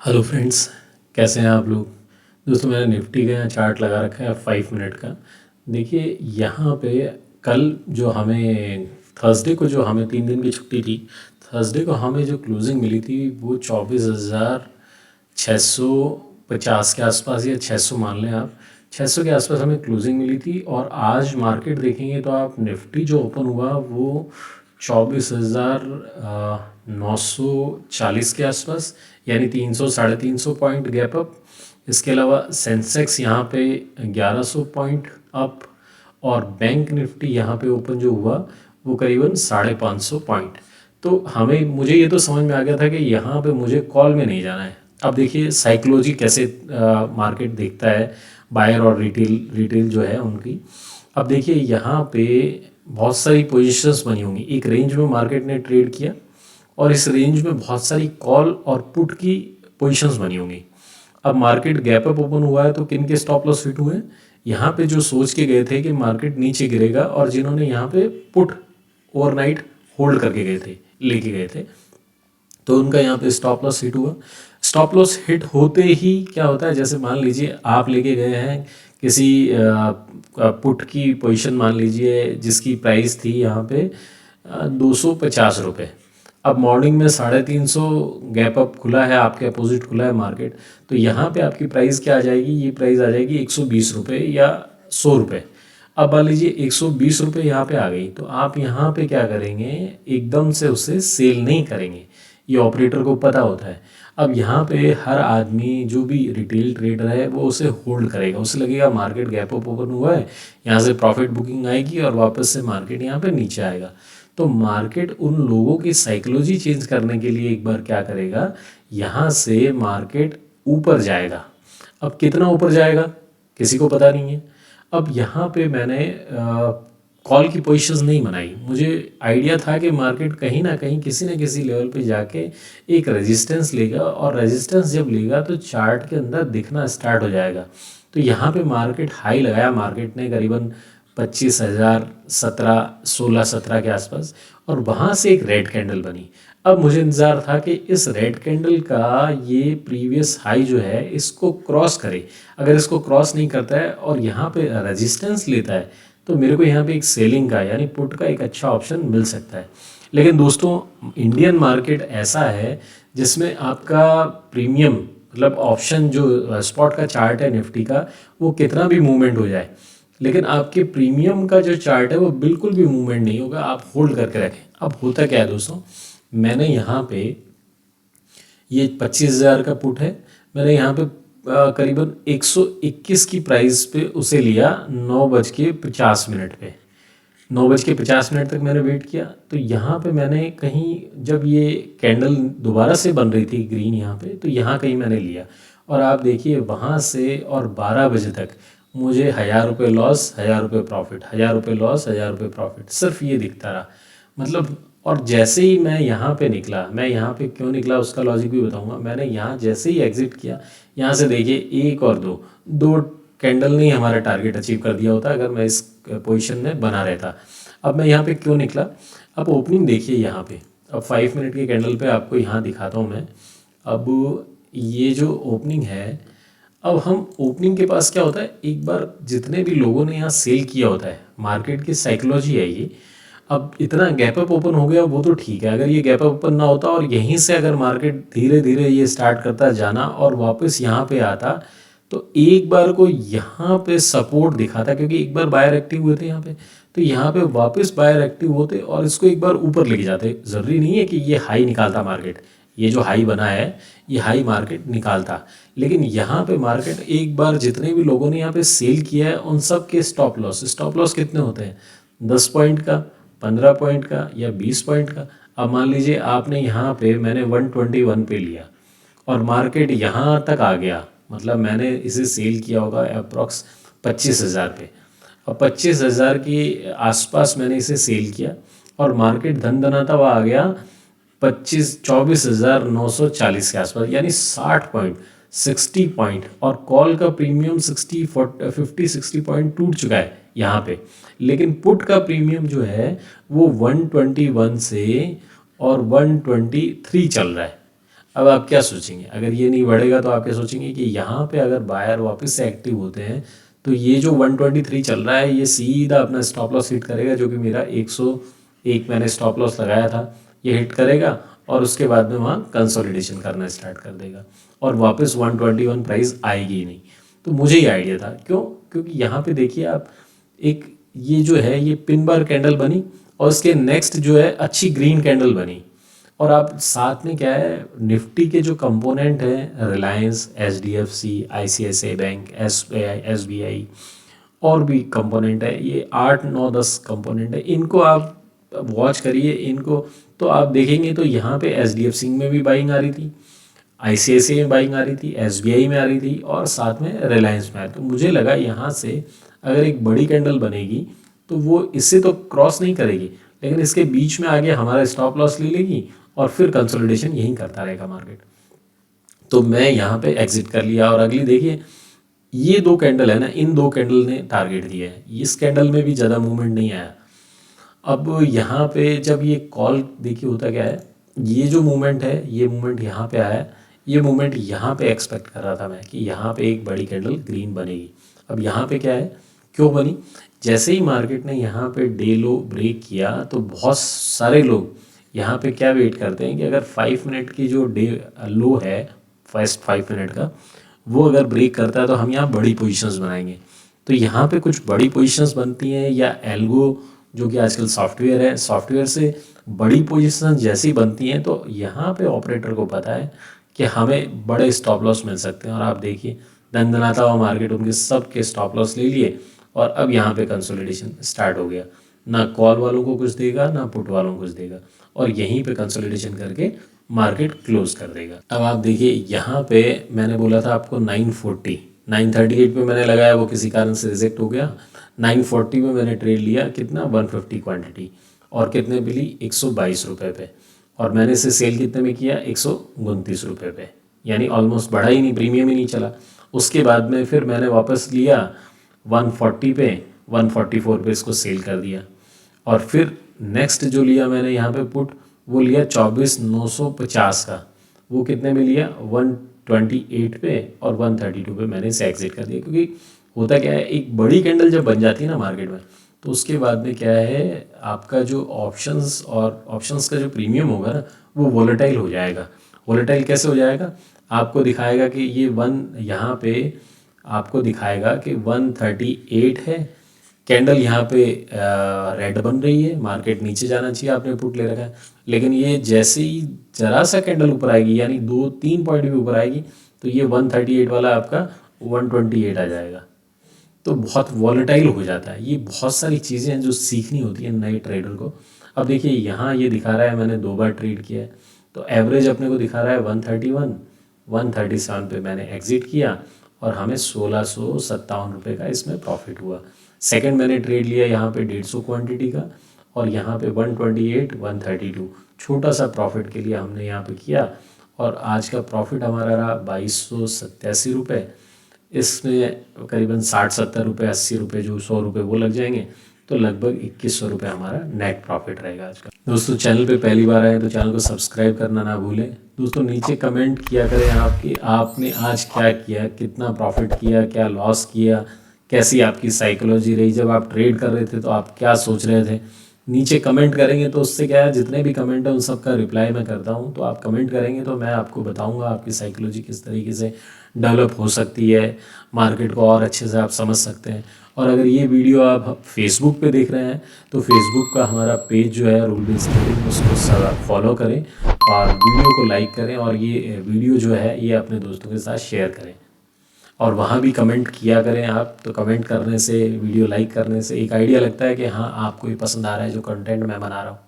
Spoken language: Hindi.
हेलो फ्रेंड्स, कैसे हैं आप लोग। दोस्तों, मैंने निफ्टी का यहाँ चार्ट लगा रखा है 5 मिनट का। देखिए यहाँ पे कल जो हमें थर्सडे को जो हमें 3 दिन की छुट्टी थी, थर्सडे को हमें जो क्लोजिंग मिली थी वो 24,650 के आसपास, या 600 मान लें आप। 600 के आसपास हमें क्लोजिंग मिली थी। और आज मार्केट देखेंगे तो आप निफ्टी जो ओपन हुआ वो 24,940 के आसपास, यानी 300 350 पॉइंट गैप अप। इसके अलावा सेंसेक्स यहाँ पे 1100 पॉइंट अप। और बैंक निफ्टी यहाँ पे ओपन जो हुआ वो करीबन 550 पॉइंट। तो मुझे ये तो समझ में आ गया था कि यहाँ पे मुझे कॉल में नहीं जाना है। अब देखिए साइकोलॉजी कैसे मार्केट देखता है, बायर और रिटेल जो है उनकी। अब देखिए यहाँ पे बहुत सारी पोजीशंस बनी होंगी। एक रेंज में मार्केट ने ट्रेड किया और इस रेंज में बहुत सारी कॉल और पुट की पोजीशंस बनी होंगी। अब मार्केट गैप अप ओपन हुआ है तो किन के स्टॉप लॉस फिट हुए हैं? यहाँ पे जो सोच के गए थे कि मार्केट नीचे गिरेगा और जिन्होंने यहाँ पे पुट ओवरनाइट होल्ड करके गए थे, लेके गए थे, तो उनका यहाँ पे स्टॉप लॉस हिट हुआ। स्टॉप लॉस हिट होते ही क्या होता है, जैसे मान लीजिए आप लेके गए हैं किसी पुट की पोजीशन, मान लीजिए जिसकी प्राइस थी यहाँ पे 250 रुपये। अब मॉर्निंग में 350 गैप अप खुला है, आपके अपोजिट खुला है मार्केट, तो यहाँ पे आपकी प्राइस क्या आ जाएगी? ये प्राइस आ जाएगी 120 रुपये या 100 रुपये। अब मान लीजिए 120 रुपये यहाँ पे आ गई, तो आप यहाँ पे क्या करेंगे? एकदम से उसे सेल नहीं करेंगे, ये ऑपरेटर को पता होता है। अब यहाँ पे हर आदमी जो भी रिटेल ट्रेडर है वो उसे होल्ड करेगा, उसे लगेगा मार्केट गैप अप ओपन हुआ है, यहाँ से प्रॉफिट बुकिंग आएगी और वापस से मार्केट यहाँ पे नीचे आएगा। तो मार्केट उन लोगों की साइकोलॉजी चेंज करने के लिए एक बार क्या करेगा, यहाँ से मार्केट ऊपर जाएगा। अब कितना ऊपर जाएगा किसी को पता नहीं है। अब यहाँ पे मैंने कॉल की पोजीशंस नहीं बनाई। मुझे आइडिया था कि मार्केट कहीं ना कहीं किसी न किसी लेवल पे जाके एक रेजिस्टेंस लेगा, और रेजिस्टेंस जब लेगा तो चार्ट के अंदर दिखना स्टार्ट हो जाएगा। तो यहाँ पे मार्केट हाई लगाया, मार्केट ने करीबन 25,000, 16 के आसपास, और वहाँ से एक रेड कैंडल बनी। अब मुझे इंतज़ार था कि इस रेड कैंडल का ये प्रीवियस हाई जो है इसको क्रॉस करे। अगर इसको क्रॉस नहीं करता है और यहाँ पे रेजिस्टेंस लेता है तो मेरे को यहाँ पे एक सेलिंग का यानी पुट का एक अच्छा ऑप्शन मिल सकता है। लेकिन दोस्तों, इंडियन मार्केट ऐसा है जिसमें आपका प्रीमियम, मतलब ऑप्शन जो स्पॉट का चार्ट है निफ्टी का, वो कितना भी मूवमेंट हो जाए, लेकिन आपके प्रीमियम का जो चार्ट है वो बिल्कुल भी मूवमेंट नहीं होगा, आप होल्ड करके रखें। अब होता क्या है दोस्तों, मैंने यहाँ पे ये 25,000 का पुट है, मैंने यहाँ पे करीबन 121 की प्राइस पे उसे लिया 9:50 पे। 9:50 तक मैंने वेट किया। तो यहाँ पे मैंने कहीं, जब ये कैंडल दोबारा से बन रही थी ग्रीन यहाँ पे, तो यहाँ कहीं मैंने लिया। और आप देखिए वहाँ से और 12 बजे तक मुझे 1,000 रुपये लॉस, 1,000 रुपये प्रॉफिट, 1,000 रुपये लॉस, 1,000 रुपये प्रॉफिट, सिर्फ ये दिखता रहा। मतलब, और जैसे ही मैं यहाँ पे निकला, मैं यहाँ पे क्यों निकला उसका लॉजिक भी बताऊंगा। मैंने यहाँ जैसे ही एग्जिट किया, यहाँ से देखिए एक और दो कैंडल ने हमारा टारगेट अचीव कर दिया होता अगर मैं इस पोजीशन में बना रहता। अब मैं यहाँ पे क्यों निकला, अब ओपनिंग देखिए यहाँ पे। अब 5 मिनट के कैंडल पे आपको यहाँ दिखाता हूँ मैं। अब ये जो ओपनिंग है, अब हम ओपनिंग के पास क्या होता है, एक बार जितने भी लोगों ने यहाँ सेल किया होता है, मार्केट की साइकोलॉजी है ये। अब इतना गैप अप ओपन हो गया वो तो ठीक है, अगर ये गैप अप ओपन ना होता और यहीं से अगर मार्केट धीरे धीरे ये स्टार्ट करता जाना और वापस यहाँ पे आता, तो एक बार को यहाँ पे सपोर्ट दिखा था, क्योंकि एक बार बायर एक्टिव हुए थे यहाँ पे, तो यहाँ पे वापस बायर एक्टिव होते और इसको एक बार ऊपर लेके जाते। ज़रूरी नहीं है कि ये हाई निकालता मार्केट, ये जो हाई बना है ये हाई मार्केट निकालता, लेकिन यहाँ पे मार्केट एक बार जितने भी लोगों ने यहाँ पे सेल किया है उन सब के स्टॉप लॉस कितने होते हैं? 10 पॉइंट का, 15 पॉइंट का या 20 पॉइंट का। अब मान लीजिए आपने यहाँ पे, मैंने 121 पे लिया और मार्केट यहाँ तक आ गया, मतलब मैंने इसे सेल किया होगा अप्रॉक्स 25,000 पे। और 25,000 के आसपास मैंने इसे सेल किया और मार्केट धन धनाता हुआ आ गया 24,940 के आसपास, यानी 60 पॉइंट, 60 पॉइंट, और कॉल का प्रीमियम 50-60 पॉइंट टूट चुका है यहाँ पे। लेकिन पुट का प्रीमियम जो है वो 121 से और 123 चल रहा है। अब आप क्या सोचेंगे, अगर ये नहीं बढ़ेगा तो आप क्या सोचेंगे कि यहाँ पे अगर बायर वापस से एक्टिव होते हैं तो ये जो 123 चल रहा है ये सीधा अपना स्टॉप लॉस हिट करेगा, जो कि मेरा 101 मैंने स्टॉप लॉस लगाया था, ये हिट करेगा और उसके बाद में वहाँ कंसोलिडेशन करना स्टार्ट कर देगा और वापस 121 प्राइस आएगी ही नहीं। तो मुझे ये आइडिया था, क्यों, क्योंकि यहाँ पे देखिए आप, एक ये जो है ये पिन बार कैंडल बनी और उसके नेक्स्ट जो है अच्छी ग्रीन कैंडल बनी, और आप साथ में क्या है, निफ्टी के जो कंपोनेंट हैं Reliance, HDFC, ICICI bank, SBI और भी कंपोनेंट है, ये 8 9 10 कंपोनेंट है, इनको आप वॉच करिए इनको, तो आप देखेंगे तो यहाँ पे एचडीएफसी में भी बाइंग आ रही थी, आईसीआईसीआई में बाइंग आ रही थी, एसबीआई में आ रही थी और साथ में रिलायंस में आ रही थी। तो मुझे लगा यहाँ से अगर एक बड़ी कैंडल बनेगी तो वो इससे तो क्रॉस नहीं करेगी, लेकिन इसके बीच में आगे हमारा स्टॉप लॉस ले लेगी और फिर कंसोलिडेशन यहीं करता रहेगा मार्केट। तो मैं यहाँ पे एग्जिट कर लिया और अगली देखिए ये 2 कैंडल है ना, इन 2 कैंडल ने टारगेट दिया है, इस कैंडल में भी ज़्यादा मूवमेंट नहीं आया। अब यहाँ पे जब ये कॉल देखिए होता क्या है, ये जो मूवमेंट है ये मूवमेंट यहाँ पे आया है, ये मूवमेंट यहाँ पे एक्सपेक्ट कर रहा था मैं कि यहाँ पे एक बड़ी कैंडल ग्रीन बनेगी। अब यहाँ पे क्या है, क्यों बनी, जैसे ही मार्केट ने यहाँ पे डे लो ब्रेक किया तो बहुत सारे लोग यहाँ पे क्या वेट करते हैं कि अगर 5 मिनट की जो डे लो है, फर्स्ट 5 मिनट का, वो अगर ब्रेक करता है तो हम यहाँ बड़ी पोजीशंस बनाएंगे। तो यहाँ पे कुछ बड़ी पोजीशंस बनती हैं, या एल्गो जो कि आजकल सॉफ्टवेयर है, सॉफ्टवेयर से बड़ी पोजीशन जैसी बनती हैं तो यहाँ पे ऑपरेटर को पता है कि हमें बड़े स्टॉप लॉस मिल सकते हैं। और आप देखिए दनदनाता हुआ मार्केट उनके सब के स्टॉप लॉस ले लिए और अब यहाँ पे कंसोलिडेशन स्टार्ट हो गया, ना कॉल वालों को कुछ देगा ना पुट वालों को कुछ देगा, और यहीं पे कंसोलिडेशन करके मार्केट क्लोज कर देगा। अब आप देखिए यहाँ पे मैंने बोला था आपको 940 938 पे मैंने लगाया, वो किसी कारण से रिजेक्ट हो गया। 940 में मैंने ट्रेड लिया, कितना 150 क्वांटिटी, और कितने मिली 122 रुपये पे, और मैंने इसे सेल कितने में किया 129 रुपये पे, यानी ऑलमोस्ट बढ़ा ही नहीं, प्रीमियम ही नहीं चला। उसके बाद में फिर मैंने वापस लिया 140 पे, 144 पे इसको सेल कर दिया, और फिर नेक्स्ट जो लिया मैंने यहाँ पे पुट, वो लिया 24,950 का, वो कितने में लिया 128 पे, और 132 पे मैंने इसे एग्जिट कर दिया। क्योंकि होता क्या है, एक बड़ी कैंडल जब बन जाती है ना मार्केट में, तो उसके बाद में क्या है, आपका जो ऑप्शंस और ऑप्शंस का जो प्रीमियम होगा ना, वो वोलेटाइल हो जाएगा। वोलेटाइल कैसे हो जाएगा, आपको दिखाएगा कि ये यहाँ पे आपको दिखाएगा कि 138 है, कैंडल यहाँ पे रेड बन रही है, मार्केट नीचे जाना चाहिए, आपने पुट ले रखा है, लेकिन ये जैसे ही जरा सा कैंडल ऊपर आएगी, यानी 2-3 पॉइंट भी ऊपर आएगी, तो ये 138 वाला आपका 128 आ जाएगा। तो बहुत वॉलेटाइल हो जाता है। ये बहुत सारी चीज़ें हैं जो सीखनी होती है नए ट्रेडर को। अब देखिए यहाँ ये दिखा रहा है मैंने 2 बार ट्रेड किया है, तो एवरेज अपने को दिखा रहा है 131, 137 पे मैंने एग्जिट किया और हमें 1657 रुपये का इसमें प्रॉफिट हुआ। सेकंड मैंने ट्रेड लिया यहाँ पे 150 क्वांटिटी का, और यहाँ पे 128, 132 छोटा सा प्रॉफिट के लिए हमने यहाँ पे किया, और आज का प्रॉफिट हमारा रहा 2287 रुपये। इसमें करीबन 60-70 रुपये, 80 रुपये, जो 100 रुपये वो लग जाएंगे, तो लगभग 2100 रुपये हमारा नेट प्रॉफिट रहेगा आज का। दोस्तों चैनल पे पहली बार आए तो चैनल को सब्सक्राइब करना ना भूलें। दोस्तों नीचे कमेंट किया करें आपकी, आपने आज क्या किया, कितना प्रॉफिट किया, क्या लॉस किया, कैसी आपकी साइकोलॉजी रही, जब आप ट्रेड कर रहे थे तो आप क्या सोच रहे थे। नीचे कमेंट करेंगे तो उससे क्या है, जितने भी कमेंट हैं उन सब का रिप्लाई मैं करता हूँ, तो आप कमेंट करेंगे तो मैं आपको बताऊँगा आपकी साइकोलॉजी किस तरीके से डेवलप हो सकती है, मार्केट को और अच्छे से आप समझ सकते हैं। और अगर ये वीडियो आप फेसबुक पे देख रहे हैं तो फेसबुक का हमारा पेज जो है रूल बेस्ड ट्रेडिंग, उसको फॉलो करें और वीडियो को लाइक करें, और ये वीडियो जो है ये अपने दोस्तों के साथ शेयर करें, और वहाँ भी कमेंट किया करें आप। तो कमेंट करने से, वीडियो लाइक करने से एक आइडिया लगता है कि हाँ आपको ये पसंद आ रहा है जो कंटेंट मैं बना रहा हूँ।